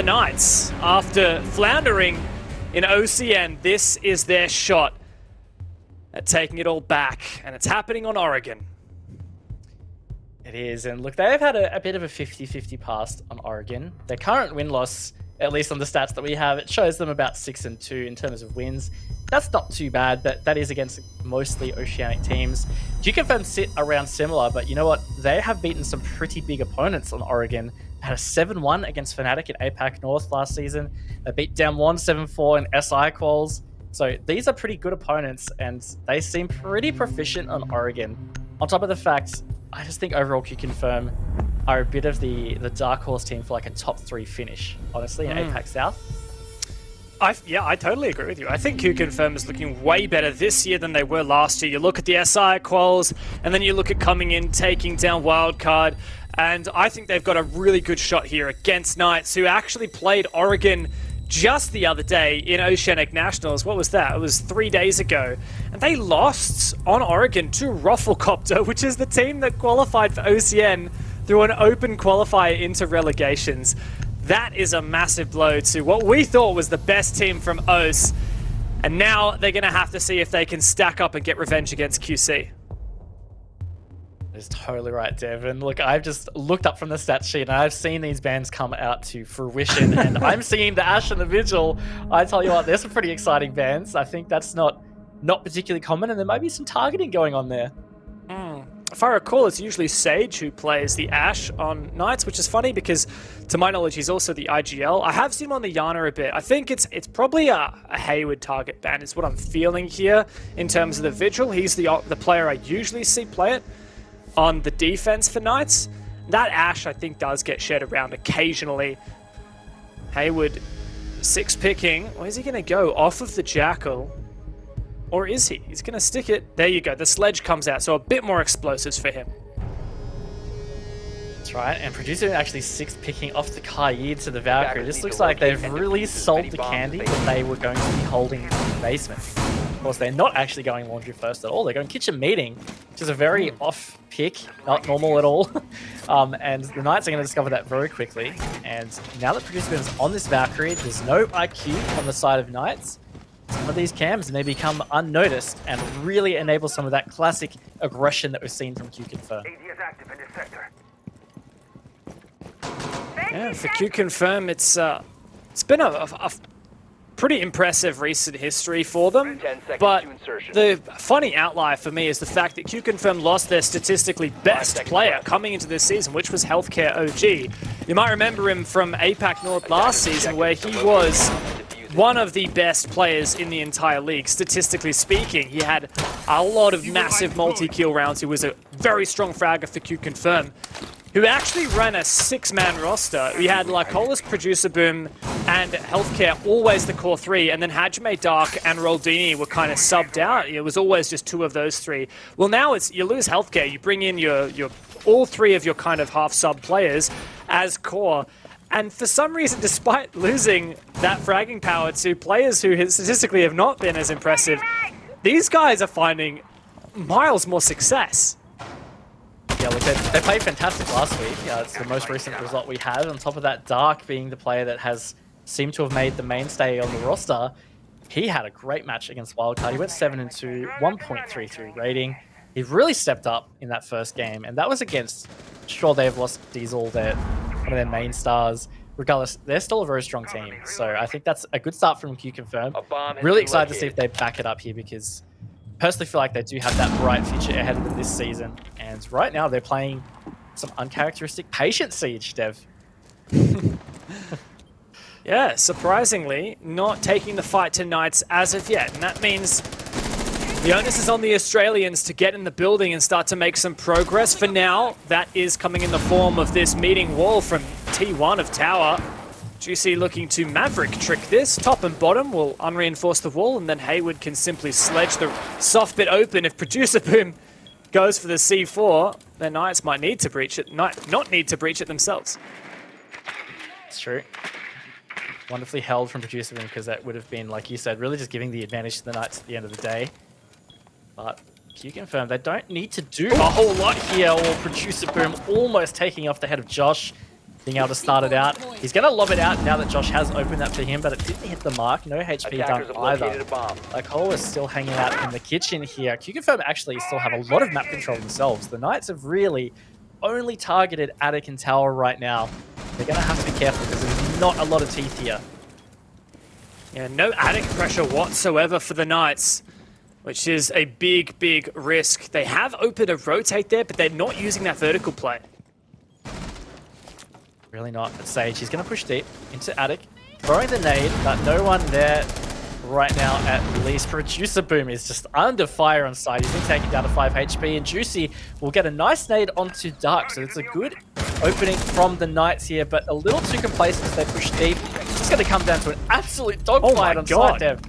Knights, after floundering in OCN, this is their shot at taking it all back, and it's happening on Oregon. It is, and look, they've had a bit of a 50-50 past on Oregon. Their current win-loss, at least on the stats that we have, it shows them about 6-2 in terms of wins. That's not too bad, but that is against mostly Oceanic teams. QConfirm sit around similar, but you know what? They have beaten some pretty big opponents on Oregon. They had a 7-1 against Fnatic at APAC North last season. They beat Damwon 7-4 in SI quals. So these are pretty good opponents, and they seem pretty proficient on Oregon. On top of the fact, I just think overall QConfirm are a bit of the dark horse team for like a top 3 finish, honestly, in APAC South. Yeah, I totally agree with you. I think QConfirm is looking way better this year than they were last year. You look at the SI quals, and then you look at coming in, taking down Wildcard, and I think they've got a really good shot here against Knights, who actually played Oregon just the other day in Oceanic Nationals. What was that? It was 3 days ago. And they lost on Oregon to Rufflecopter, which is the team that qualified for OCN through an open qualifier into relegations. That is a massive blow to what we thought was the best team from OS. And now they're going to have to see if they can stack up and get revenge against QC. That's totally right, Devin. Look, I've just looked up from the stat sheet and I've seen these bans come out to fruition, and I'm seeing the Ashe and the Vigil. I tell you what, there's some pretty exciting bans. I think that's not particularly common, and there might be some targeting going on there. If I recall, it's usually Sage who plays the Ashe on Knights, which is funny because, to my knowledge, he's also the IGL. I have seen him on the Yana a bit. I think it's probably a Hayward target ban is what I'm feeling here in terms of the Vigil. He's the player I usually see play it on the defense for Knights. That Ashe, I think, does get shared around occasionally. Hayward 6-picking. Where's he going to go? Off of the Jackal. Or is he? He's going to stick it. There you go. The sledge comes out, so a bit more explosives for him. That's right. And Producer actually 6-picking off the Kaid to the Valkyrie. This looks like they've really sold the candy that they were going to be holding in the basement. Of course, they're not actually going laundry first at all. They're going kitchen meeting, which is a very off pick, not normal at all. And the Knights are going to discover that very quickly. And now that Producer is on this Valkyrie, there's no IQ on the side of Knights. Some of these cams may become unnoticed and really enable some of that classic aggression that we've seen from QConfirm. Yeah, for QConfirm, it's been a pretty impressive recent history for them. But the funny outlier for me is the fact that QConfirm lost their statistically best player coming into this season, which was Healthcare OG. You might remember him from APAC North last season, where he was one of the best players in the entire league, statistically speaking. He had a lot of massive multi-kill rounds. He was a very strong fragger for QConfirm, who actually ran a 6-man roster. We had Lycolis, Producer Boom, and Healthcare, always the core 3, and then Hajime, Dark, and Roldini were kind of subbed out. It was always just 2 of those 3. Well, now it's you lose Healthcare, you bring in your all 3 of your kind of half-sub players as core. And for some reason, despite losing that fragging power to players who statistically have not been as impressive, these guys are finding miles more success. Yeah, look, they played fantastic last week. It's the most recent result we had. On top of that, Dark being the player that has seemed to have made the mainstay on the roster, he had a great match against Wildcard. He went 7-2, 1.33 rating. He really stepped up in that first game, and that was against, sure, they've lost Diesel, one of their main stars. Regardless, they're still a very strong team. So I think that's a good start from QConfirm. Really excited to see if they back it up here, because I personally feel like they do have that bright future ahead of them this season. And right now they're playing some uncharacteristic patient siege, Dev. Yeah, surprisingly, not taking the fight to Knights as of yet. And that means the onus is on the Australians to get in the building and start to make some progress. For now, that is coming in the form of this meeting wall from T1 of Tower. GC looking to Maverick trick this. Top and bottom will unreinforce the wall, and then Hayward can simply sledge the soft bit open. If Producer Boom goes for the C4, then Knights might need to breach it, not need to breach it themselves. It's true. Wonderfully held from Producer Boom, because that would have been, like you said, really just giving the advantage to the Knights at the end of the day. But QConfirm, they don't need to do a whole lot here, or Producer Boom almost taking off the head of Josh, being able to start it out. He's going to lob it out now that Josh has opened that for him, but it didn't hit the mark. No HP done either. Like, Cole is still hanging out in the kitchen here. QConfirm actually still have a lot of map control themselves. The Knights have really only targeted Attic and Tower right now. They're going to have to be careful because there's not a lot of teeth here. Yeah, no Attic pressure whatsoever for the Knights, which is a big, big risk. They have opened a rotate there, but they're not using that vertical play. Really not at Sage. He's going to push deep into Attic, throwing the nade, but no one there right now at least. Producer Boom is just under fire on side. He's been taken down to 5 HP, and Juicy will get a nice nade onto Dark. So it's a good opening from the Knights here, but a little too complacent as they push deep. It's going to come down to an absolute dogfight on side dev.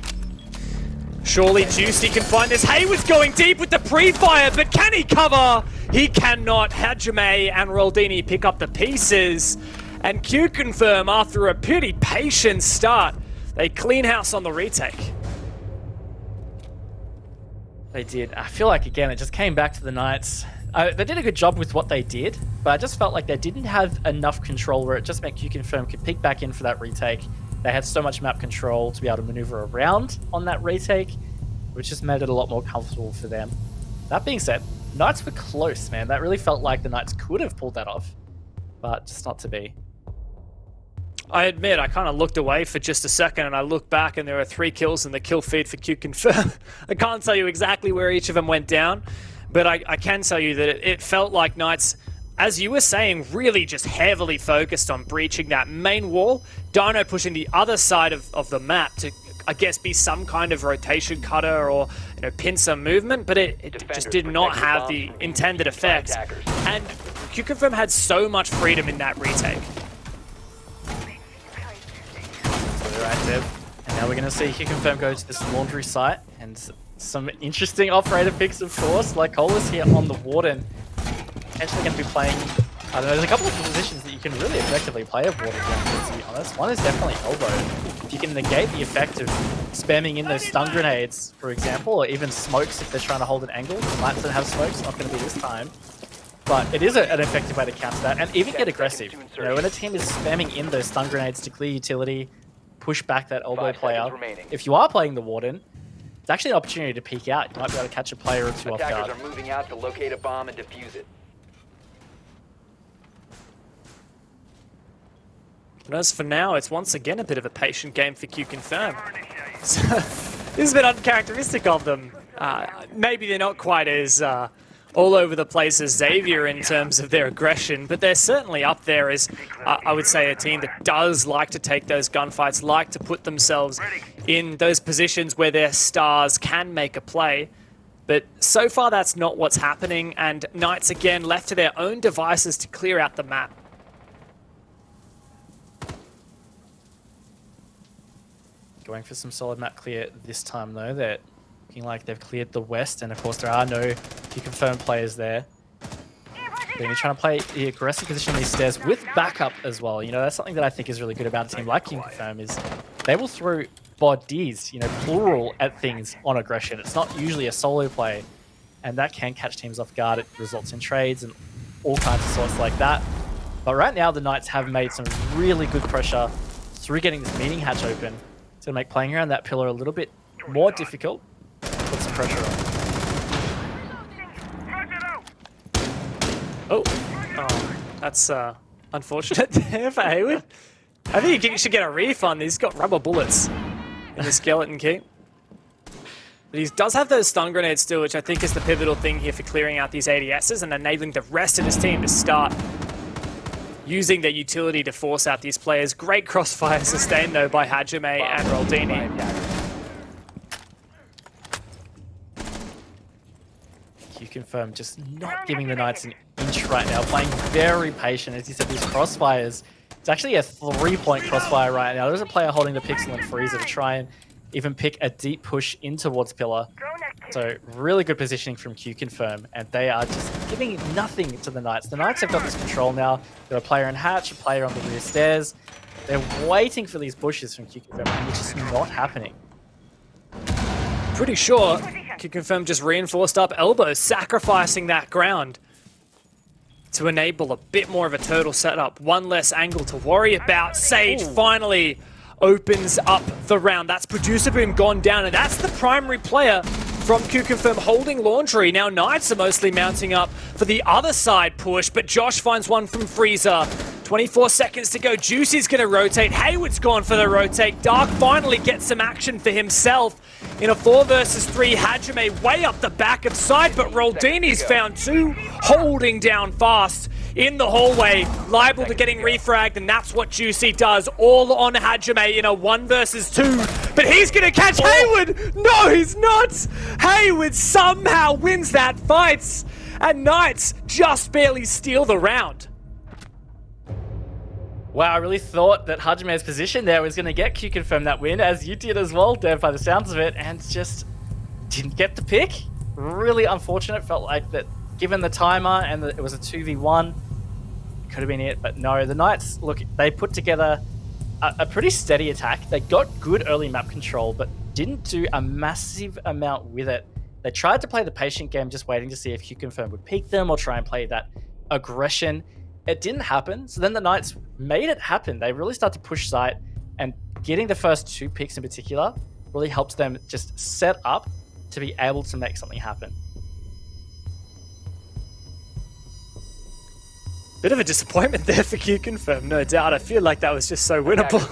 Surely Juicy can find this. Hayward's going deep with the pre-fire, but can he cover? He cannot. Hajime and Roldini pick up the pieces. And QConfirm, after a pretty patient start, they clean house on the retake. They did. I feel like, again, it just came back to the Knights. They did a good job with what they did, but I just felt like they didn't have enough control where it just meant QConfirm could pick back in for that retake. They had so much map control to be able to maneuver around on that retake, which just made it a lot more comfortable for them. That being said, Knights were close, man. That really felt like the Knights could have pulled that off, but just not to be. I admit, I kind of looked away for just a second and I looked back and there were 3 kills in the kill feed for QConfirm. I can't tell you exactly where each of them went down, but I can tell you that it felt like Knights, as you were saying, really just heavily focused on breaching that main wall. Dino pushing the other side of the map to, I guess, be some kind of rotation cutter or, you know, pin some movement, but it just did not have the intended effect. And QConfirm had so much freedom in that retake. Right, Dev. And now we're going to see QConfirm go to this laundry site, and some interesting operator picks, of course. Like Cole is here on the Warden. Potentially going to be playing, I don't know, there's a couple of positions that you can really effectively play a Warden down, to be honest. One is definitely elbow. If you can negate the effect of spamming in those stun grenades, for example, or even smokes if they're trying to hold an angle. The Knights that have smokes, not going to be this time. But it is an effective way to counter that, and even get aggressive. You know, when a team is spamming in those stun grenades to clear utility, push back that elbow player. If you are playing the Warden, it's actually an opportunity to peek out. You might be able to catch a player or two off guard. Attackers are moving out to locate a bomb and defuse it. But as for now, it's once again a bit of a patient game for QConfirm. So, this is a bit uncharacteristic of them. Maybe they're not quite as all over the place as Xavier in terms of their aggression, but they're certainly up there as, I would say, a team that does like to take those gunfights, like to put themselves in those positions where their stars can make a play. But so far, that's not what's happening, and Knights, again, left to their own devices to clear out the map. Going for some solid map clear this time, though. They're looking like they've cleared the west, and of course there are no QConfirm players there. They're going to be trying to play the aggressive position on these stairs with backup as well. You know, that's something that I think is really good about a team like QConfirm, is they will throw bodies, you know, plural, at things on aggression. It's not usually a solo play, and that can catch teams off guard. It results in trades and all kinds of sorts like that. But right now the Knights have made some really good pressure through getting this meeting hatch open. It's going to make playing around that pillar a little bit more difficult. Put some pressure on. Oh, that's unfortunate there for Hayward. I think he should get a refund. He's got rubber bullets in the skeleton key. But he does have those stun grenades still, which I think is the pivotal thing here for clearing out these ADSs and enabling the rest of his team to start using their utility to force out these players. Great crossfire sustained, though, by Hajime and Roldini. QConfirm just not giving the Knights an inch right now, playing very patient. As you said, these crossfires, it's actually a 3-point crossfire right now. There's a player holding the pixel and freezer to try and even pick a deep push in towards pillar. So really good positioning from QConfirm, and they are just giving nothing to the Knights. The Knights have got this control now. They've got a player in hatch, a player on the rear stairs. They're waiting for these pushes from QConfirm, and it's just not happening. Pretty sure QConfirm just reinforced up elbows, sacrificing that ground. to enable a bit more of a turtle setup. One less angle to worry about. Sage finally opens up the round. That's Producer Boom gone down, and that's the primary player from QConfirm holding Laundry. Now Knights are mostly mounting up for the other side push, but Josh finds one from Freezer. 24 seconds to go. Juicy's going to rotate. Hayward's gone for the rotate. Dark finally gets some action for himself in a 4 versus 3. Hajime way up the back of side, but Roldini's found two, holding down fast in the hallway, liable to getting refragged, and that's what Juicy does, all on Hajime in a 1 versus 2. But he's going to catch Hayward! No, he's not! Hayward somehow wins that fight, and Knights just barely steal the round. Wow, I really thought that Hajime's position there was going to get QConfirm that win, as you did as well, Dev, by the sounds of it, and just didn't get the pick. Really unfortunate. Felt like that, given the timer and it was a 2v1, could have been it, but no. The Knights, look, they put together a pretty steady attack. They got good early map control, but didn't do a massive amount with it. They tried to play the patient game, just waiting to see if QConfirm would peek them or try and play that aggression. It didn't happen, so then the Knights made it happen. They really started to push site, and getting the first 2 picks in particular really helped them just set up to be able to make something happen. Bit of a disappointment there for QConfirm, no doubt. I feel like that was just so winnable.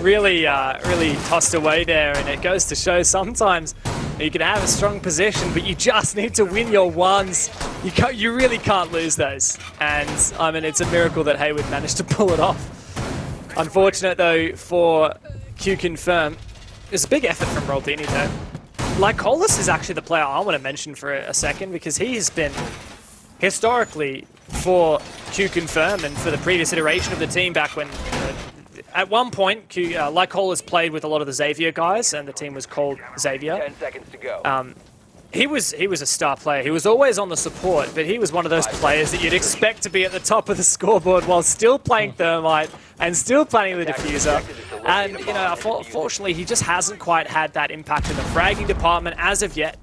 Really tossed away there, and it goes to show sometimes you can have a strong position, but you just need to win your ones. You really can't lose those. And I mean, it's a miracle that Hayward managed to pull it off. Unfortunate though for QConfirm. It's a big effort from Roldini though. Lycolis is actually the player I want to mention for a second, because he has been historically for QConfirm and for the previous iteration of the team back when at one point Lycolis played with a lot of the Xavier guys and the team was called Xavier. 10 seconds to go. He was a star player. He was always on the support, but he was one of those players that you'd expect to be at the top of the scoreboard while still playing Thermite and still playing the Diffuser. And, you know, unfortunately, he just hasn't quite had that impact in the fragging department as of yet.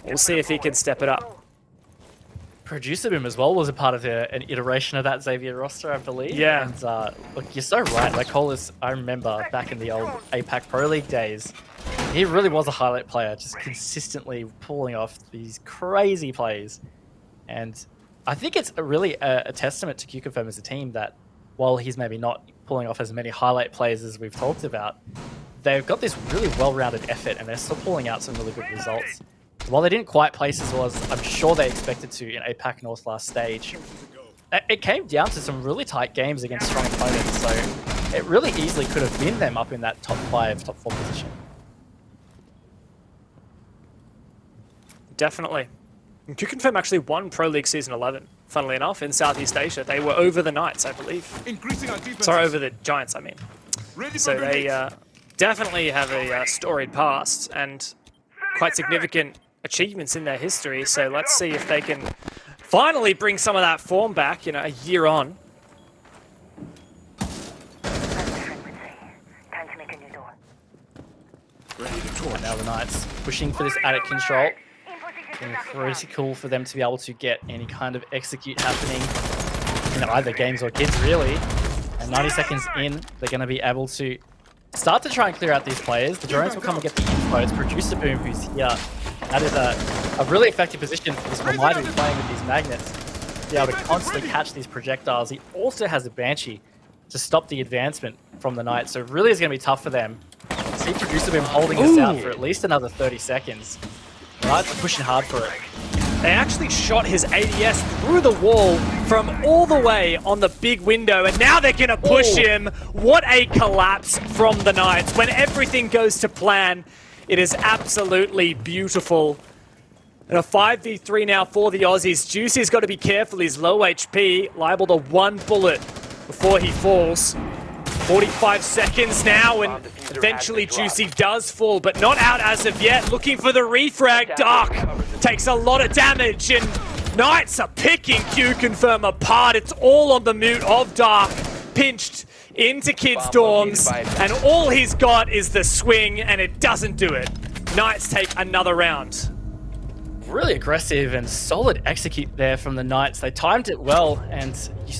We'll see if he can step it up. Producer Boom as well was a part of an iteration of that Xavier roster, I believe. Yeah. And look, you're so right. Like Colas, I remember back in the old APAC Pro League days, he really was a highlight player, just consistently pulling off these crazy plays. And I think it's really a testament to QConfirm as a team that while he's maybe not pulling off as many highlight plays as we've talked about, they've got this really well-rounded effort and they're still pulling out some really good results. While they didn't quite place as well as I'm sure they expected to in APAC North last stage, it came down to some really tight games against strong opponents, so it really easily could have been them up in that top 5, top 4 position. Definitely. And QConfirm actually won Pro League Season 11, funnily enough, in Southeast Asia. They were over the Knights, I believe. Sorry, over the Giants, I mean. So they definitely have a storied past and quite significant achievements in their history. So let's see if they can finally bring some of that form back, you know, a year on. And now the Knights pushing for this attic control. And critical for them to be able to get any kind of execute happening in either games or kids, really. And 90 seconds in, they're going to be able to start to try and clear out these players. The drones will come and get the info. It's Producer Boom who's here. That is a really effective position for this Reminder who's playing with these magnets to be able to constantly catch these projectiles. He also has a Banshee to stop the advancement from the Knights, so it really is going to be tough for them. See Producer Boom holding this out for at least another 30 seconds. Right, they're pushing hard for it. They actually shot his ADS through the wall from all the way on the big window, and now they're going to push him. What a collapse from the Knights. When everything goes to plan, it is absolutely beautiful. And a 5v3 now for the Aussies. Juicy's got to be careful. He's low HP, liable to one bullet before he falls. 45 seconds now, and eventually Juicy does fall, but not out as of yet. Looking for the refrag. Dark takes a lot of damage, and Knights are picking QConfirm apart. It's all on the moot of Dark, pinched into kids' dorms, and all he's got is the swing, and it doesn't do it. Knights take another round. really aggressive and solid execute there from the Knights. They timed it well, and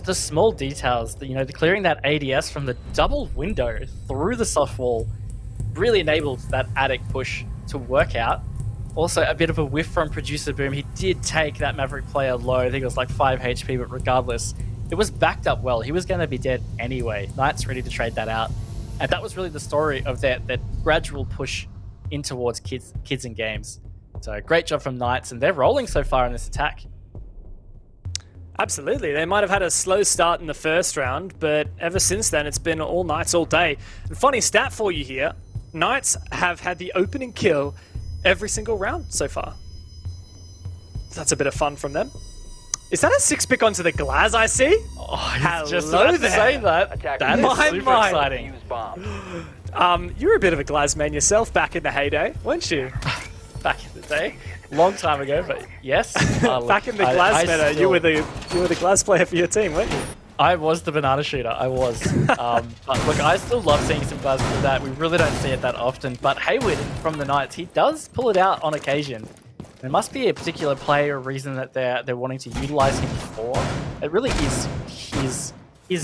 the small details, the clearing that ADS from the double window through the soft wall really enabled that attic push to work out. Also, a bit of a whiff from Producer Boom. He did take that Maverick player low. I think it was like 5 HP, but regardless, it was backed up well. He was going to be dead anyway. Knights ready to trade that out. And that was really the story of that gradual push in towards kids and games. So great job from Knights, and they're rolling so far in this attack. Absolutely. They might have had a slow start in the first round, but ever since then, it's been all Knights all day. And funny stat for you here, Knights have had the opening kill every single round so far. That's a bit of fun from them. Is that a 6-pick onto the Glaz I see? Oh, hello just about there. to say that. Attackers That is My super mind. exciting. Use bomb. You were a bit of a Glaz man yourself back in the heyday, weren't you? Back in the day, long time ago, but yes. Back in the Glaz meta, you were the Glaz player for your team, weren't you? I was the banana shooter. I was. But look, I still love seeing some Glaz do that. We really don't see it that often. But Hayward from the Knights, he does pull it out on occasion. There must be a particular play or reason that they're wanting to utilize him for. It really is his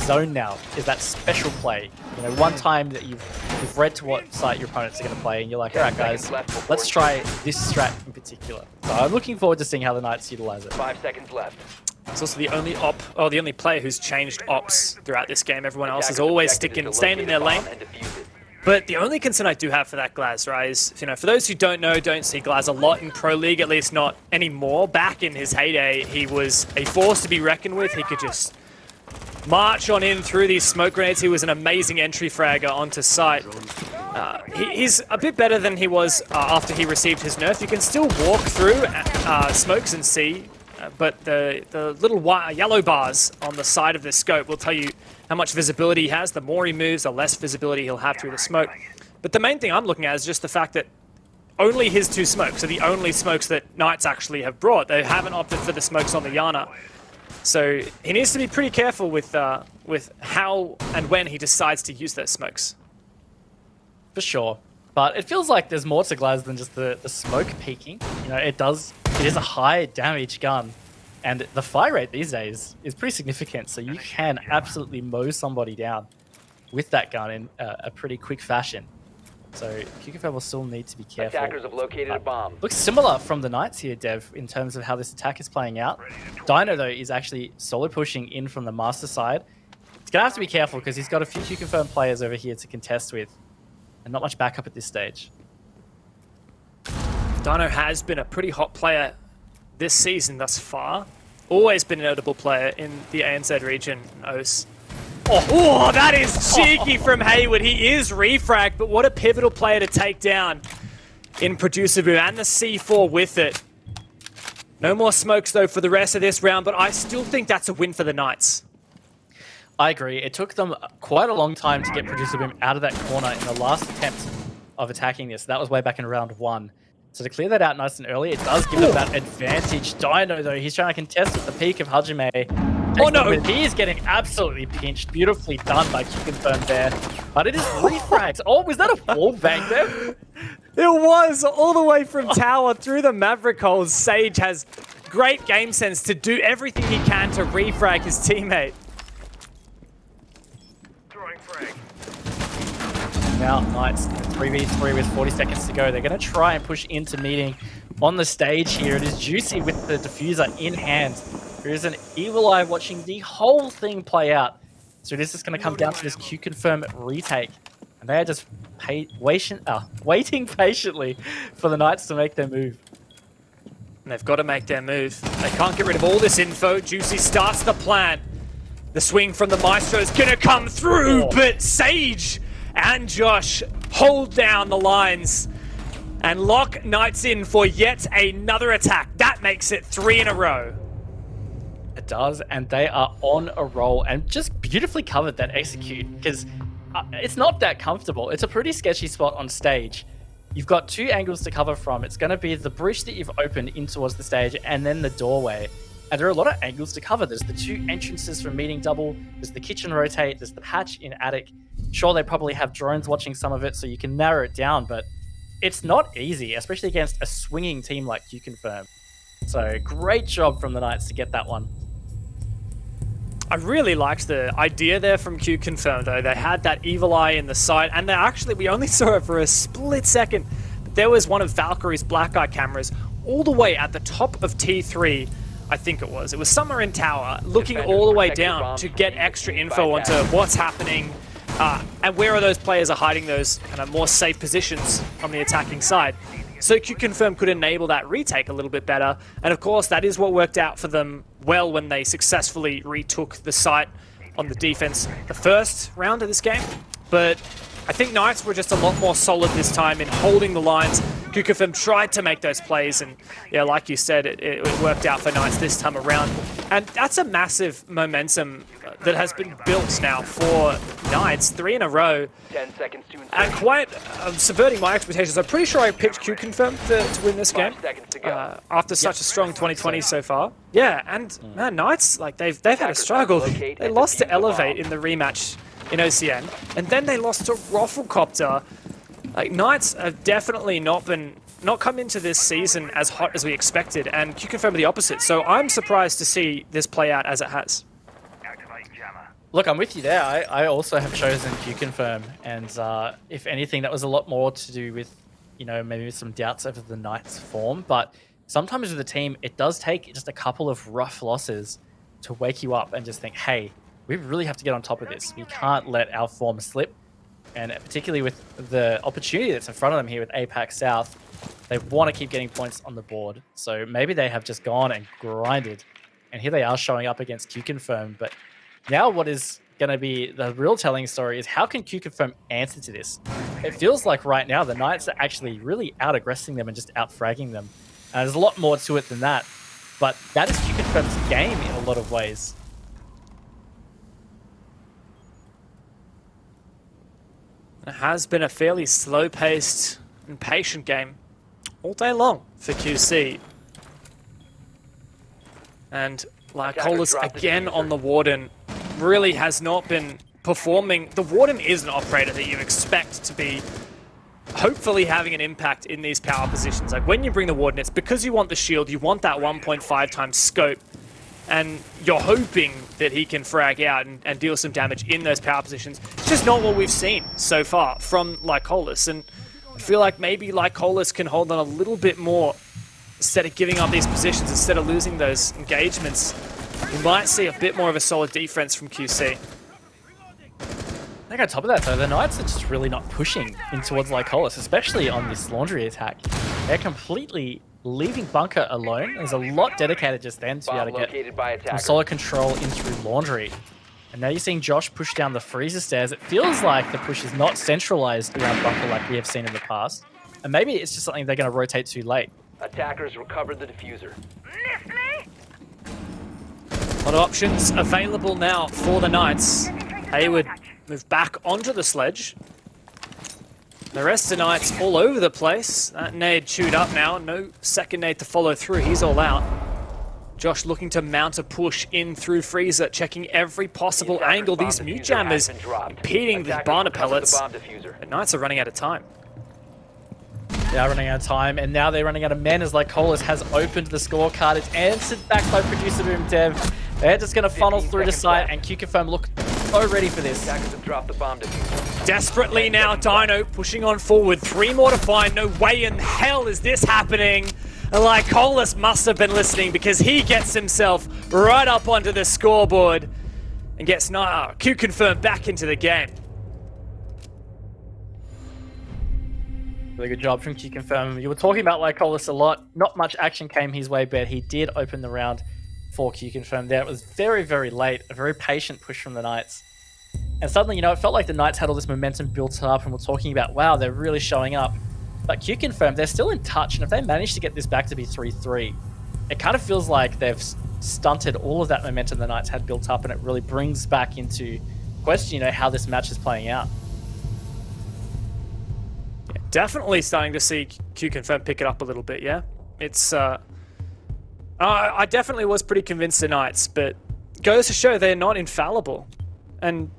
zone now. Is that special play? One time that you've read to what site your opponents are going to play, and you're like, all right, guys, let's try this strat in particular. So I'm looking forward to seeing how the Knights utilize it. 5 seconds left. It's also the only player who's changed ops throughout this game. Everyone else is always staying in their lane. But the only concern I do have for that Glaz, right, is, for those who don't see Glaz a lot in Pro League, at least not anymore. Back in his heyday, he was a force to be reckoned with. He could just march on in through these smoke grenades. He was an amazing entry fragger onto site. He's a bit better than he was after he received his nerf. You can still walk through smokes and see, but the little yellow bars on the side of the scope will tell you how much visibility he has. The more he moves, the less visibility he'll have through the smoke. But the main thing I'm looking at is just the fact that only his 2 smokes are the only smokes that Knights actually have brought. They haven't opted for the smokes on the Yana. So he needs to be pretty careful with how and when he decides to use those smokes. For sure. But it feels like there's more to Glaz than just the smoke peeking. It is a high damage gun. And the fire rate these days is pretty significant, so you can absolutely mow somebody down with that gun in a pretty quick fashion. So QConfirm will still need to be careful. Attackers have located a bomb. Looks similar from the Knights here, Dev, in terms of how this attack is playing out. Dino, though, is actually solo pushing in from the master side. He's going to have to be careful because he's got a few QConfirm players over here to contest with, and not much backup at this stage. Dino has been a pretty hot player this season thus far. Always been a notable player in the ANZ region, OS. Oh, that is cheeky from Hayward. He is refragged, but what a pivotal player to take down in Producer Boom, and the C4 with it. No more smokes, though, for the rest of this round, but I still think that's a win for the Knights. I agree. It took them quite a long time to get Producer Boom out of that corner in the last attempt of attacking this. That was way back in round 1. So to clear that out nice and early, it does give them that advantage. Dino, though, he's trying to contest at the peak of Hajime. Oh no! He is getting absolutely pinched. Beautifully done by QConfirm there. But it is refrags. Oh, was that a wall bang there? It was all the way from tower through the Maverick holes. Sage has great game sense to do everything he can to refrag his teammate. Now, Knights 3v3 with 40 seconds to go. They're going to try and push into meeting on the stage here. It is Juicy with the diffuser in hand. There is an evil eye watching the whole thing play out. So this is going to come down to this QConfirm retake. And they are just waiting patiently for the Knights to make their move. And they've got to make their move. They can't get rid of all this info. Juicy starts the plan. The swing from the Maestro is going to come through, but Sage and Josh hold down the lines and lock Knights in for yet another attack. That makes it 3 in a row. It does, and they are on a roll and just beautifully covered that execute because it's not that comfortable. It's a pretty sketchy spot on stage. You've got 2 angles to cover from. It's going to be the bridge that you've opened in towards the stage and then the doorway. And there are a lot of angles to cover. There's the 2 entrances from meeting double. There's the kitchen rotate. There's the patch in attic. Sure, they probably have drones watching some of it, so you can narrow it down, but it's not easy, especially against a swinging team like QConfirm. So great job from the Knights to get that one. I really liked the idea there from QConfirm, though. They had that evil eye in the side, and we only saw it for a split second, but there was one of Valkyrie's black eye cameras all the way at the top of T3, I think it was. It was somewhere in tower, looking all the way down to get extra info onto what's happening, and where are those players are hiding those kind of more safe positions on the attacking side. So QConfirm could enable that retake a little bit better, and of course that is what worked out for them well when they successfully retook the site on the defense the first round of this game. But I think Knights were just a lot more solid this time in holding the lines. QConfirm tried to make those plays, and yeah, like you said, it worked out for Knights this time around. And that's a massive momentum that has been built now for Knights, 3 in a row. 10 seconds to insertion. And quite subverting my expectations. I'm pretty sure I picked QConfirm to win this game 5 seconds to go. after such a strong 2020 so far. Yeah, and man, Knights, like they've had a struggle. They lost to Elevate in the rematch in OCN, and then they lost to Rafflecopter. Like Knights have definitely not come into this season as hot as we expected, and QConfirm are the opposite. So I'm surprised to see this play out as it has. Look, I'm with you there. I also have chosen QConfirm, and if anything, that was a lot more to do with, you know, maybe some doubts over the Knights' form. But sometimes with a team, it does take just a couple of rough losses to wake you up and just think, hey, we really have to get on top of this. We can't let our form slip. And particularly with the opportunity that's in front of them here with APAC South, they want to keep getting points on the board. So maybe they have just gone and grinded. And here they are showing up against QConfirm. But now what is going to be the real telling story is how can QConfirm answer to this? It feels like right now the Knights are actually really out-aggressing them and just out-fragging them. There's a lot more to it than that. But that is QConfirm's game in a lot of ways. It has been a fairly slow-paced and patient game all day long for QC. And Lycolis again on the Warden really has not been performing. The Warden is an operator that you expect to be hopefully having an impact in these power positions. Like when you bring the Warden, it's because you want the shield, you want that 1.5 times scope, and you're hoping that he can frag out and deal some damage in those power positions. It's just not what we've seen so far from Lycolis, and I feel like maybe Lycolis can hold on a little bit more instead of giving up these positions, instead of losing those engagements. We might see a bit more of a solid defense from QC. I think on top of that though, the Knights are just really not pushing in towards Lycolis, especially on this laundry attack. They're completely leaving Bunker alone. There's a lot dedicated just then to be able to get some solid control in through laundry. And now you're seeing Josh push down the freezer stairs. It feels like the push is not centralized around Bunker like we have seen in the past. And maybe it's just something they're going to rotate too late. Attackers recovered the diffuser. A lot of options available now for the Knights. Hayward moved back onto the sledge. The rest of Knights all over the place. That nade chewed up now. No second nade to follow through. He's all out. Josh looking to mount a push in through freezer, checking every possible angle. These mute jammers impeding the Barna pellets. The Knights are running out of time. They are running out of time, and now they're running out of men as Lycolis has opened the scorecard. It's answered back by Producer Boom Dev. They're just going to funnel through the site, and QConfirm look so ready for this. Desperately now, Dino pushing on forward. 3 more to find. No way in hell is this happening. Lycolis must have been listening because he gets himself right up onto the scoreboard and gets QConfirm back into the game. Really good job from QConfirm. You were talking about Lycolis a lot. Not much action came his way, but he did open the round for QConfirm there. It was very, very late. A very patient push from the Knights. And suddenly, you know, it felt like the Knights had all this momentum built up and we're talking about, wow, they're really showing up. But QConfirm, they're still in touch, and if they manage to get this back to be 3-3, it kind of feels like they've stunted all of that momentum the Knights had built up, and it really brings back into question, you know, how this match is playing out. Yeah, definitely starting to see QConfirm pick it up a little bit, yeah? It's, I definitely was pretty convinced the Knights, but goes to show they're not infallible. And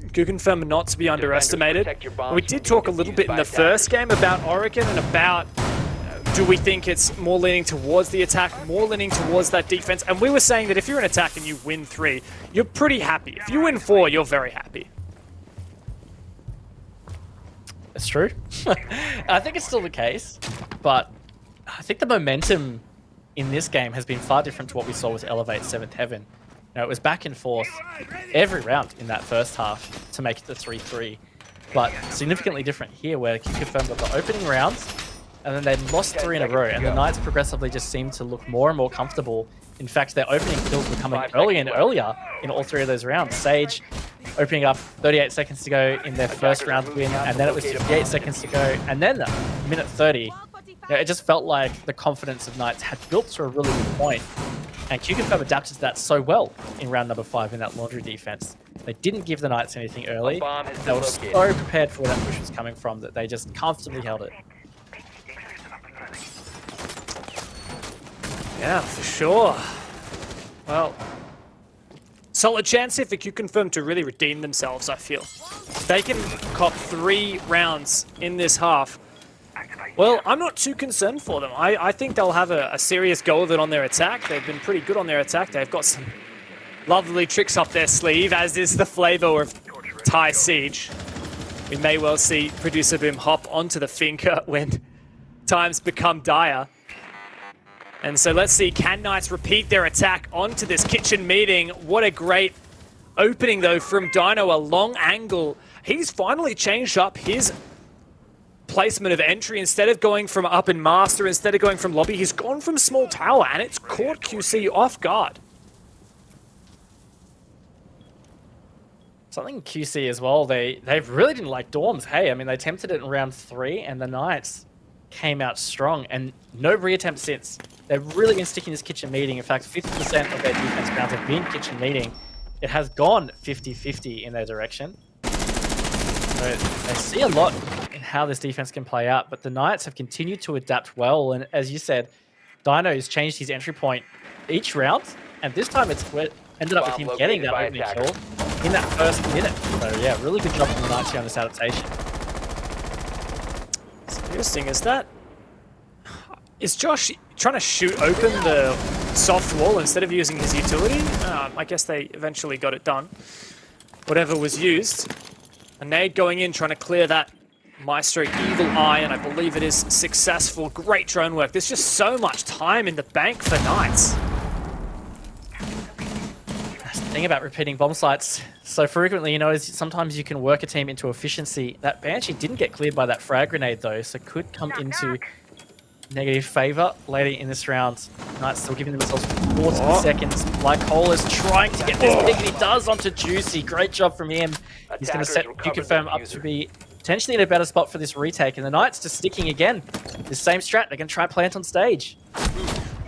QConfirm not to be underestimated. We did talk a little bit in the first game about Oregon and about Do we think it's more leaning towards the attack, more leaning towards that defense? And we were saying that if you're an attack and you win 3, you're pretty happy. If you win 4, you're very happy. It's true. I think it's still the case, but I think the momentum in this game has been far different to what we saw with Elevate 7th Heaven. You know, it was back and forth every round in that first half to make it the 3-3, but significantly different here where QConfirm got the opening rounds, and then they lost 3 in a row, and the Knights progressively just seemed to look more and more comfortable. In fact, their opening kills were coming earlier and earlier in all 3 of those rounds. Sage opening up 38 seconds to go in their first round win, and then it was 58 seconds to go, and then minute 30. You know, it just felt like the confidence of Knights had built to a really good point, and QConfirm adapted to that so well in round number 5 in that laundry defense. They didn't give the Knights anything early. They were so prepared for where that push was coming from that they just comfortably held it. Yeah, for sure. Well, solid chance here for QConfirm to really redeem themselves, I feel. They can cop 3 rounds in this half. Well, I'm not too concerned for them. I think they'll have a serious go of it on their attack. They've been pretty good on their attack. They've got some lovely tricks up their sleeve, as is the flavor of Thai Siege. We may well see Producer Boom hop onto the finger when times become dire. And so let's see, can Knights repeat their attack onto this kitchen meeting? What a great opening, though, from Dino, a long angle. He's finally changed up his placement of entry. Instead of going from up in master, instead of going from lobby, he's gone from small tower, and it's caught QC off guard. Something QC as well, they really didn't like dorms. Hey, I mean, they attempted it in round 3, and the Knights came out strong, and no re-attempt since. They've really been sticking this kitchen meeting. In fact, 50% of their defense rounds have been kitchen meeting. It has gone 50-50 in their direction. So they see a lot in how this defense can play out, but the Knights have continued to adapt well, and as you said, Dino's changed his entry point each round, and this time it's ended up with him getting that opening kill in that first minute. So yeah, really good job from the Knights here on this adaptation. Interesting, is Josh trying to shoot open the soft wall instead of using his utility? I guess they eventually got it done. Whatever was used. A nade going in, trying to clear that Maestro Evil Eye, and I believe it is successful. Great drone work. There's just so much time in the bank for Knights. That's the thing about repeating bomb sites so frequently, you know, is sometimes you can work a team into efficiency. That Banshee didn't get cleared by that frag grenade, though, so could come into negative favor later in this round. Knights still giving themselves 40 seconds. Black Hole is trying to get this pick, and he does onto Juicy. Great job from him. He's going to set QConfirm up to be potentially in a better spot for this retake, and the Knights just sticking again. The same strat, they're going to try plant on stage.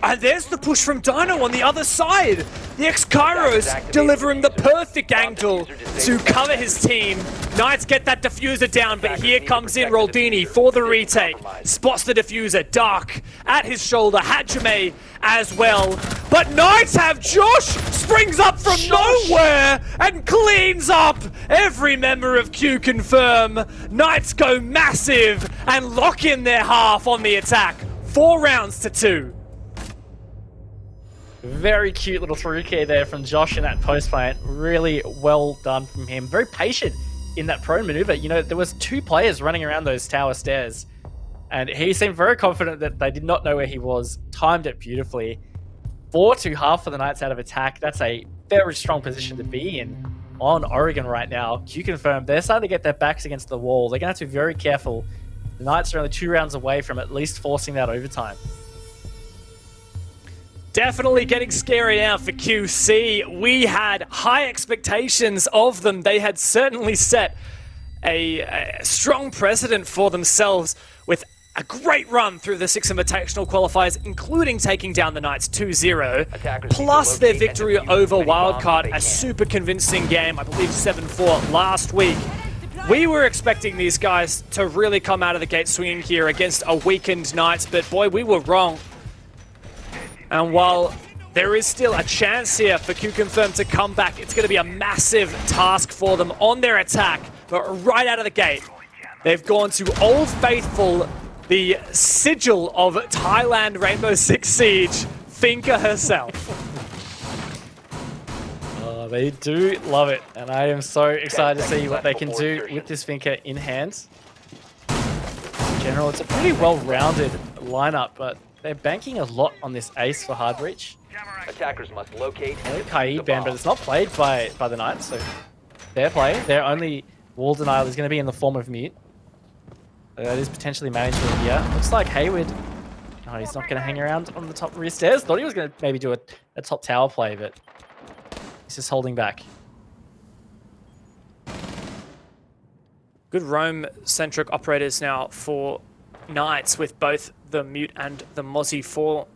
And there's the push from Dino on the other side. The X-Kairos delivering the perfect angle to cover his team. Knights get that diffuser down, but here comes in Roldini for the retake. Spots the diffuser. Dark at his shoulder. Hajime as well. But Knights have Josh springs up from nowhere and cleans up every member of QConfirm. Knights go massive and lock in their half on the attack. 4 rounds to 2. Very cute little 3K there from Josh in that post plant. Really well done from him. Very patient in that prone maneuver. You know, there was 2 players running around those tower stairs, and he seemed very confident that they did not know where he was. Timed it beautifully. 4-2 for the Knights out of attack. That's a very strong position to be in on Oregon right now. QConfirm, they're starting to get their backs against the wall. They're going to have to be very careful. The Knights are only 2 rounds away from at least forcing that overtime. Definitely getting scary now for QC. We had high expectations of them. They had certainly set a strong precedent for themselves with a great run through the 6 Invitational qualifiers, including taking down the Knights 2-0, plus their victory over Wildcard, a super convincing game, I believe 7-4 last week. We were expecting these guys to really come out of the gate swinging here against a weakened Knights, but boy, we were wrong. And while there is still a chance here for QConfirm to come back, it's going to be a massive task for them on their attack. But right out of the gate, they've gone to Old Faithful the sigil of Thailand Rainbow Six Siege, Finka herself. Oh, they do love it, and I am so excited to see what they can do with this Finka in hand. In general, it's a pretty well-rounded lineup, but they're banking a lot on this ace for hard breach. Attackers must locate and Kai defuse the ban, but bomb. it's not played by the Knights, so fair play. Their only wall denial is going to be in the form of mute. That is potentially manageable here. Looks like Hayward. Oh, he's not going to hang around on the top rear stairs. Thought he was going to maybe do a top tower play, but he's just holding back. Good roam-centric operators now for Knights with both the mute and the Mozzie for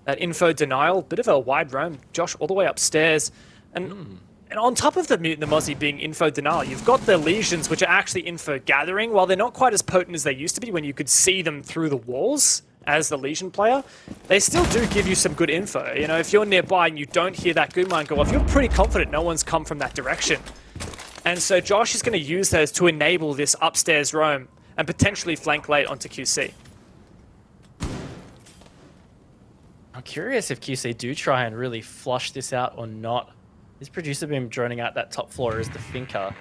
that info denial. Bit of a wide roam. Josh all the way upstairs. And on top of the mute and the Mozzie being info denial, you've got the lesions, which are actually info gathering. While they're not quite as potent as they used to be when you could see them through the walls as the lesion player, they still do give you some good info. You know, if you're nearby and you don't hear that good mine go off, you're pretty confident no one's come from that direction. And so Josh is going to use those to enable this upstairs roam and potentially flank late onto QC. I'm curious if QC do try and really flush this out or not. This producer boom droning out that top floor is the Finka.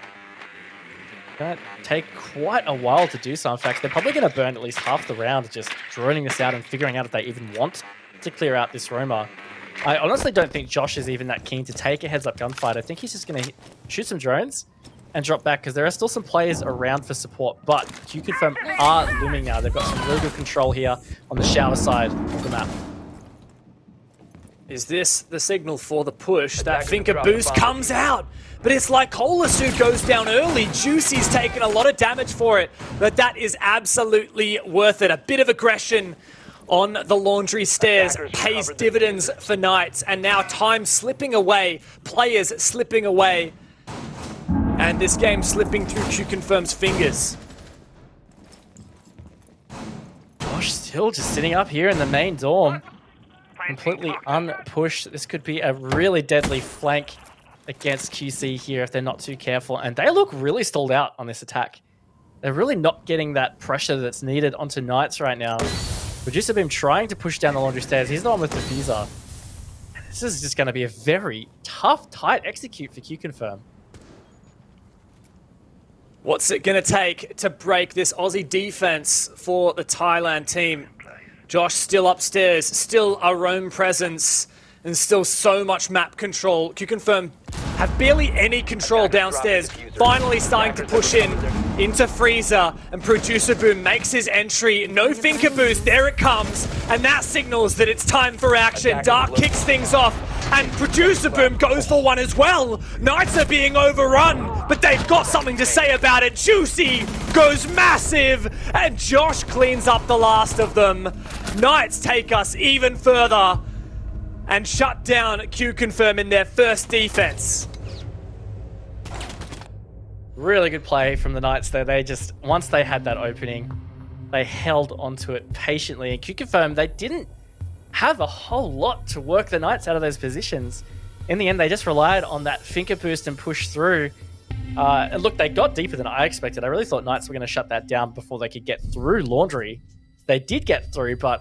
Gonna take quite a while to do so. In fact, they're probably going to burn at least half the round just droning this out and figuring out if they even want to clear out this roamer. I honestly don't think Josh is even that keen to take a heads-up gunfight. I think he's just going to shoot some drones and drop back because there are still some players around for support. But QConfirm are looming now. They've got some really good control here on the shower side of the map. Is this the signal for the push? That Attacking Finka the boost bomb. comes out, but it's like Kolasu goes down early. Juicy's taken a lot of damage for it, but that is absolutely worth it. A bit of aggression on the laundry stairs Attackers pays recovered the dividends diffuser. for Knights, and now time slipping away, players slipping away, and this game slipping through QConfirm's fingers. Josh still just sitting up here in the main dorm. Completely unpushed. This could be a really deadly flank against QC here if they're not too careful. And they look really stalled out on this attack. They're really not getting that pressure that's needed onto Knights right now. Producer Beam trying to push down the laundry stairs. He's the one with the diffuser. This is just going to be a very tough, tight execute for QConfirm. What's it going to take to break this Aussie defense for the Thailand team? Josh still upstairs, still a roam presence, and still so much map control. QConfirm have barely any control downstairs. Finally starting to push in into Freezer, and Producer Boom makes his entry. No Finka boost, there it comes, and that signals that it's time for action. Dark kicks things off, and Producer Boom goes for one as well. Knights are being overrun, but they've got something to say about it. Juicy goes massive, and Josh cleans up the last of them. Knights take us even further and shut down QConfirm in their first defense. Really good play from the Knights there. They just, once they had that opening, they held onto it patiently. And QConfirm, they didn't have a whole lot to work the Knights out of those positions. In the end, they just relied on that Finka boost and push through. And look, they got deeper than I expected. I really thought Knights were going to shut that down before they could get through Laundry. They did get through, but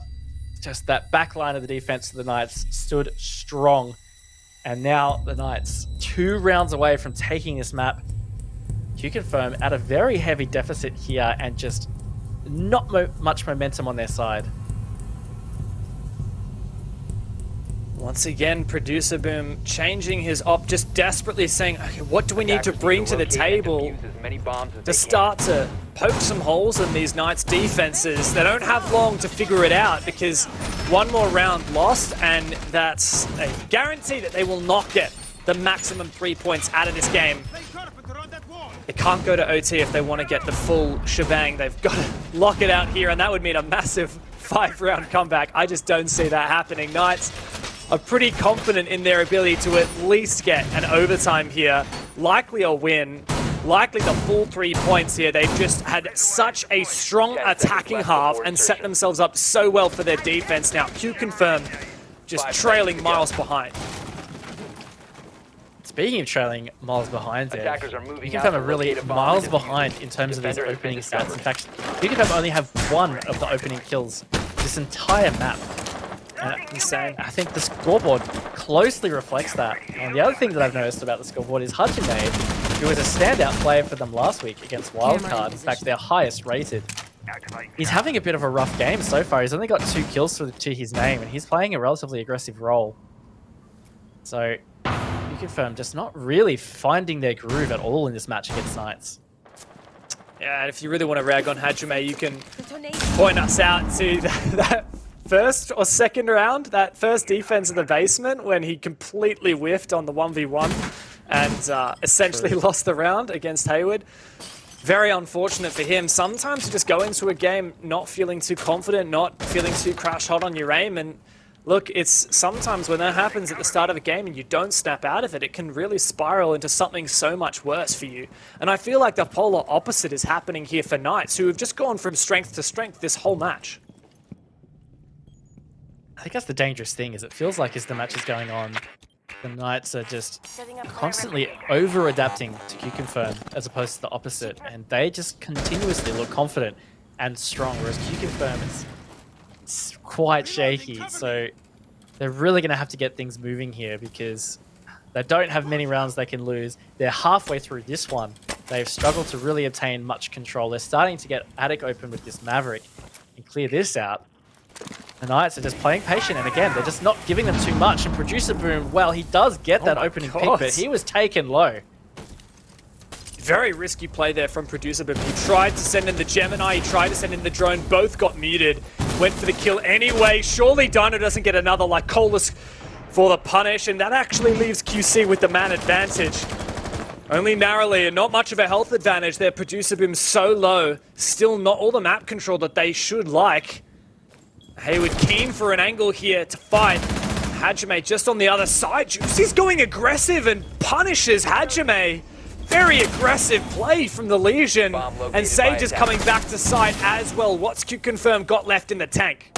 just that back line of the defense of the Knights stood strong. And now the Knights 2 rounds away from taking this map. QConfirm at a very heavy deficit here and just not much momentum on their side. Once again, Producer Boom changing his op, just desperately saying, okay, what do we need to bring to the table to start to poke some holes in these Knights' defenses? They don't have long to figure it out because one more round lost, and that's a guarantee that they will not get the maximum 3 points out of this game. They can't go to OT if they want to get the full shebang. They've got to lock it out here, and that would mean a massive 5-round comeback. I just don't see that happening. Knights are pretty confident in their ability to at least get an overtime here. Likely a win. Likely the full 3 points here. They've just had such a strong attacking half and set themselves up so well for their defense. Now, QConfirm just trailing miles behind. It's Speaking of trailing miles behind there, Attackers are moving QConfirm out are to really locate a bomb miles and defuse behind it. in terms of these Defender has been opening stats. In discovered. fact, QConfirm only have one of the opening kills this entire map. And Insane. I think the scoreboard closely reflects that. And the other thing that I've noticed about the scoreboard is Hajime, who was a standout player for them last week against Wildcard, in fact their highest rated. He's having a bit of a rough game so far. He's only got 2 kills to his name, and he's playing a relatively aggressive role. So, QConfirm just not really finding their groove at all in this match against Knights. Yeah, and if you really want to rag on Hajime, you can point us out to that first or second round, that first defense in the basement when he completely whiffed on the 1v1 and essentially lost the round against Hayward. Very unfortunate for him. Sometimes you just go into a game not feeling too confident, not feeling too crash hot on your aim, and look, it's sometimes when that happens at the start of a game and you don't snap out of it, it can really spiral into something so much worse for you. And I feel like the polar opposite is happening here for Knights, who have just gone from strength to strength this whole match. I think that's the dangerous thing, is it feels like as the match is going on, the Knights are just constantly over-adapting to QConfirm as opposed to the opposite, and they just continuously look confident and strong, whereas QConfirm is quite shaky. So they're really going to have to get things moving here because they don't have many rounds they can lose. They're halfway through this one. They've struggled to really obtain much control. They're starting to get Attic open with this Maverick and clear this out. The Knights are just playing patient, and again, they're just not giving them too much. And Producer Boom, well, he does get that opening pick, but he was taken low. Very risky play there from Producer Boom. He tried to send in the Gemini, he tried to send in the drone, both got muted. Went for the kill anyway. Surely Dino doesn't get another like Colas for the punish, and that actually leaves QC with the man advantage. Only narrowly, and not much of a health advantage there. Producer Boom so low, still not all the map control that they should like. Hayward keen for an angle here to fight. Hajime just on the other side. Juicy's going aggressive and punishes Hajime. Very aggressive play from the Legion. And Sage is coming back to side as well. What's QConfirm got left in the tank?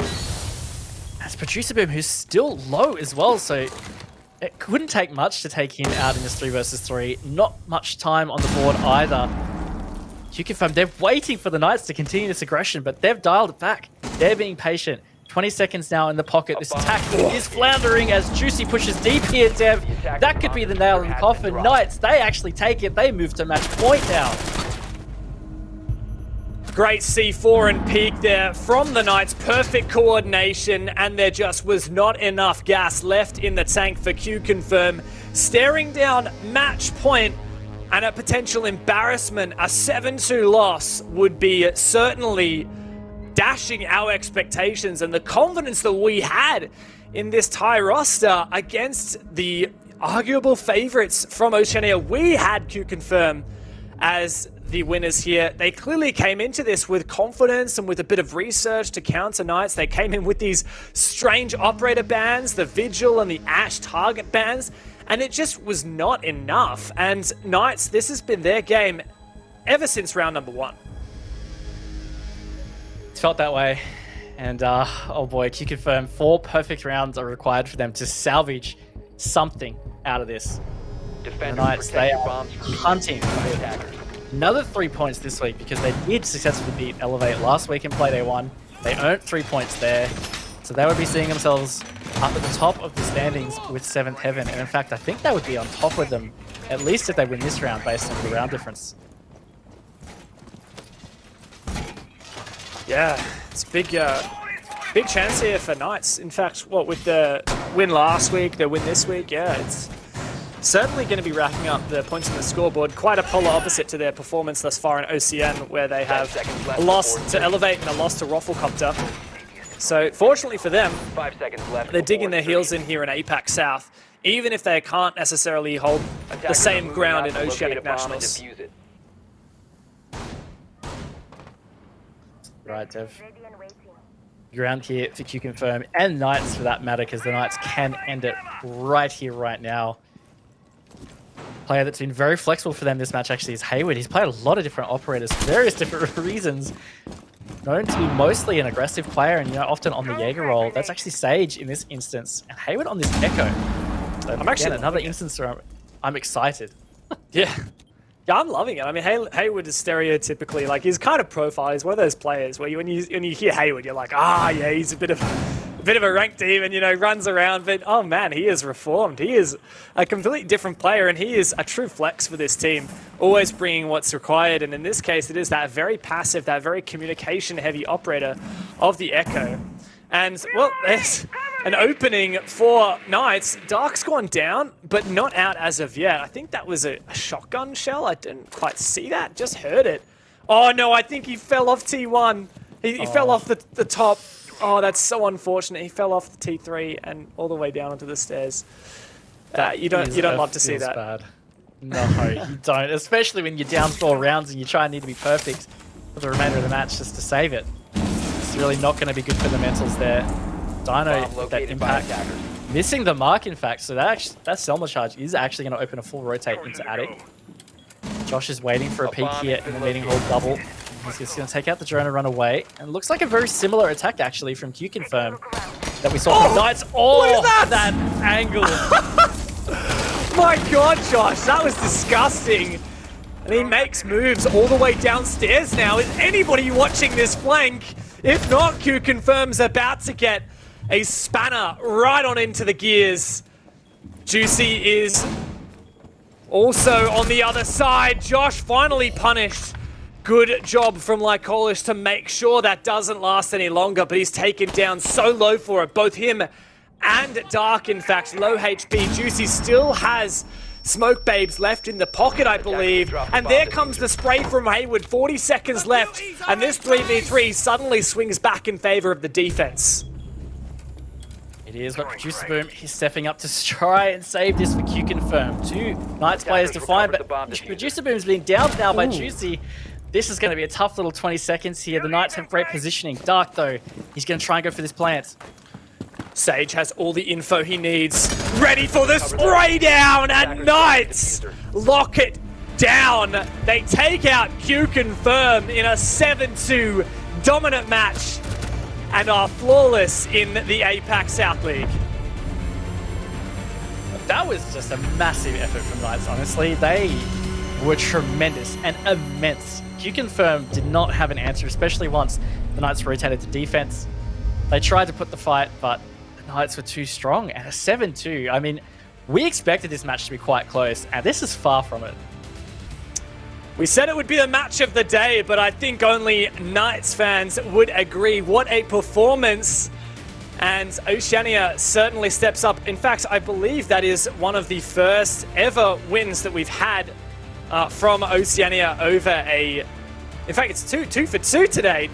That's Producer Boom, who's still low as well, so it couldn't take much to take him out in this 3 versus 3. Not much time on the board either. QConfirm, they're waiting for the Knights to continue this aggression, but they've dialed it back. They're being patient. 20 seconds now in the pocket. This attack is floundering as Juicy pushes deep here, Dev. That could be the nail in the coffin. Knights, they actually take it. They move to match point now. Great C4 and peak there from the Knights. Perfect coordination, and there just was not enough gas left in the tank for QConfirm. Staring down match point and a potential embarrassment. A 7-2 loss would be certainly dashing our expectations and the confidence that we had in this Thai roster against the arguable favorites from Oceania. We had QConfirm as the winners here. They clearly came into this with confidence and with a bit of research to counter Knights. They came in with these strange operator bans, the Vigil and the Ash target bans, and it just was not enough. And Knights, this has been their game ever since round number 1. It's felt that way, and oh boy, QConfirm, 4 perfect rounds are required for them to salvage something out of this. The Knights, they are hunting another 3 points this week because they did successfully beat Elevate last week in Play Day 1. They earned 3 points there, so they would be seeing themselves up at the top of the standings with 7th Heaven, and in fact, I think they would be on top with them, at least if they win this round based on the round difference. Yeah, it's a big chance here for Knights. In fact, what with the win last week, the win this week, yeah, it's certainly going to be racking up the points on the scoreboard. Quite a polar opposite to their performance thus far in OCN, where they have a loss to Elevate and a loss to Rafflecopter. So fortunately for them, 5 seconds left. they're digging their heels in here in APAC South, even if they can't necessarily hold the same ground in Oceanic Nationals. Right, Dev. Ground here for QConfirm and Knights for that matter, because the Knights can end it right here, right now. Player that's been very flexible for them this match actually is Hayward. He's played a lot of different operators for various different reasons. Known to be mostly an aggressive player and often on the Jaeger role. That's actually Sage in this instance, and Hayward on this Echo. So I'm actually another instance where I'm excited. Yeah. Yeah, I'm loving it. I mean, Hayward is stereotypically, like, he's kind of profile. He's one of those players where when you hear Hayward, you're like, ah, yeah, he's a bit of a rank demon, you know, runs around. But, oh, man, he is reformed. He is a completely different player, and he is a true flex for this team, always bringing what's required. And in this case, it is that very passive, that very communication-heavy operator of the Echo. And, well, there's an opening for Knights. Dark's gone down, but not out as of yet. I think that was a shotgun shell. I didn't quite see that, just heard it. Oh, no, I think he fell off T1. He fell off the top. Oh, that's so unfortunate. He fell off the T3 and all the way down onto the stairs. You don't love to see that. Bad. No, you don't. Especially when you're down 4 rounds and you try and need to be perfect for the remainder of the match just to save it. It's really not going to be good for the mentals there. Dino with that impact. Missing the mark, in fact. So that Selma charge is actually going to open a full rotate into Attic. Josh is waiting for a peek here in the meeting hall double. He's just going to take out the drone and run away. And it looks like a very similar attack, actually, from QConfirm that we saw from Knights. Oh, what is that angle. My God, Josh, that was disgusting. And he makes moves all the way downstairs now. Is anybody watching this flank? If not, QConfirm's about to get a spanner right on into the gears. Juicy is also on the other side. Josh finally punished. Good job from Lycolish to make sure that doesn't last any longer, but he's taken down so low for it. Both him and Dark, in fact, low HP. Juicy still has Smoke Babes left in the pocket, I believe. And there comes the spray from Hayward. 40 seconds left. And this 3v3 suddenly swings back in favor of the defense. It is, but Producer Boom, he's stepping up to try and save this for QConfirm. 2 Knights players to find, but Producer Boom's being downed now by Juicy. This is going to be a tough little 20 seconds here. The Knights have great positioning. Dark, though, he's going to try and go for this plant. Sage has all the info he needs. Ready for the spray down, and Knights lock it down. They take out QConfirm in a 7-2 dominant match and are flawless in the APAC South League. That was just a massive effort from Knights, honestly. They were tremendous and immense. QConfirm did not have an answer, especially once the Knights rotated to defense. They tried to put the fight, but the Knights were too strong. And a 7-2, I mean, we expected this match to be quite close, and this is far from it. We said it would be the match of the day, but I think only Knights fans would agree. What a performance. And Oceania certainly steps up. In fact, I believe that is one of the first ever wins that we've had from Oceania over a... In fact, it's 2 for 2 today.